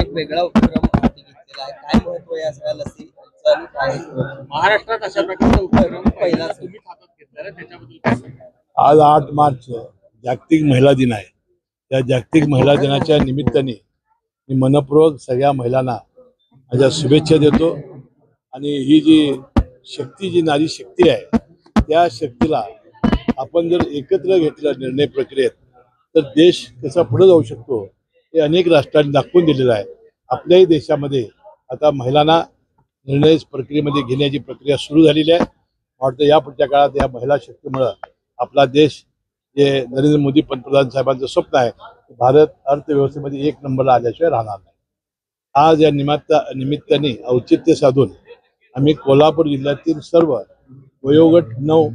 एक वेगळा उपक्रम हाती घेतलेला आहे. काय महत्व आहे या सगळ्या लसीचं आणि काय महाराष्ट्रात अशा प्रकारचा उपक्रम पहिलाच तुम्ही हातात घेतलेला आहे, त्याच्याबद्दल काय सांगाल? आज 8 मार्च जागतिक महिला दिन आहे. त्या जागतिक महिला दिनाच्या निमित्ताने मी मनपूर्वक सगळ्या महिलांना माझ्या शुभेच्छा देतो. आणि ही जी शक्ती, जी नारी शक्ती आहे, त्या शक्तीला आपण जर एकत्र घेतलं निर्णय प्रक्रियेत तर देश कसा पुढे जाऊ शकतो हे अनेक राष्ट्रांनी दाखवून दिलेलं आहे. आपल्याही देशामध्ये आता महिलांना निर्णय प्रक्रियेमध्ये घेण्याची प्रक्रिया सुरू झालेली आहे. वाटतं या पुढच्या काळात या महिला शक्तीमुळं आपला देश, जे नरेंद्र मोदी पंतप्रधान साहेबांचं स्वप्न आहे, भारत अर्थव्यवस्थेमध्ये 1 नंबरला आल्याशिवाय राहणार नाही. आज या निमित्ताने औचित्य साधून आम्ही कोल्हापूर जिल्ह्यातील सर्व वयोगट 9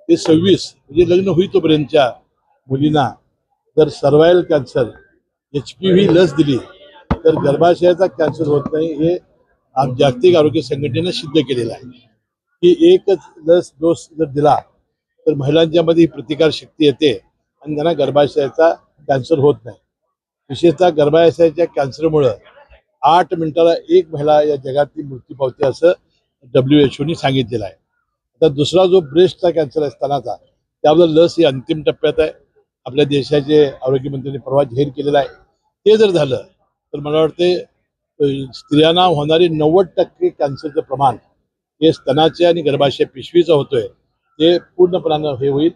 ते 26 म्हणजे लग्न होईतोपर्यंतच्या मुलींना जर सर्वायरल कॅन्सर HPV लस दिली तर गर्भाशयाचा कॅन्सर होत नाही, हे जागतिक आरोग्य संघटनेनं सिद्ध केलेलं आहे. की एकच लस डोस जर दिला तर महिलांच्यामध्ये ही प्रतिकार शक्ती येते आणि त्यांना गर्भाशयाचा कॅन्सर होत नाही. विशेषतः गर्भाशयाच्या कॅन्सरमुळं 8 मिनिटाला 1 महिला या जगातली मृत्यू पावते असं WHO सांगितलेलं आहे. आता दुसरा जो ब्रेस्टचा कॅन्सर आहे, स्तनाचा, त्याबद्दल लस ही अंतिम टप्प्यात आहे. आपल्या देशाचे आरोग्यमंत्र्यांनी परवा जाहीर केलेलं आहे. ते जर झालं तर मला वाटते स्त्रियांना होणारे 90% कॅन्सरचं प्रमाण हे स्तनाचे आणि गर्भाशय पिशवीचं होतोय, ते पूर्णपणानं हे होईल.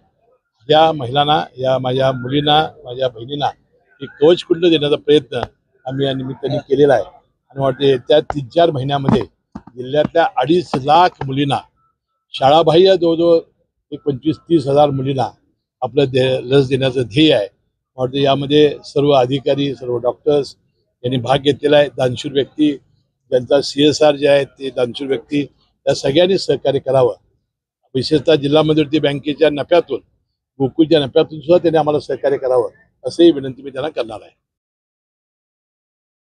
या महिलांना, या माझ्या मुलींना, माझ्या बहिणींना एक कवचकुंड देण्याचा प्रयत्न आम्ही या निमित्ताने केलेला आहे. आणि वाटते त्या 3-4 महिन्यामध्ये जिल्ह्यातल्या 2.5 लाख मुलींना शाळाबाह्य जवळजवळ 25-30 हजार मुलींना आपलं लस देण्याचं ध्येय आहे. वाटते यामध्ये सर्व अधिकारी, सर्व डॉक्टर्स यांनी भाग घेतलेला आहे. दानशूर व्यक्ती, ज्यांचा CSR जे आहे ते दानशूर व्यक्ती, या सगळ्यांनी सहकार्य करावं. विशेषतः जिल्हा मध्यवर्ती बँकेच्या नफ्यातून, गोकुळच्या नफ्यातून सुद्धा त्यांनी आम्हाला सहकार्य करावं, असंही विनंती मी त्यांना करणार आहे.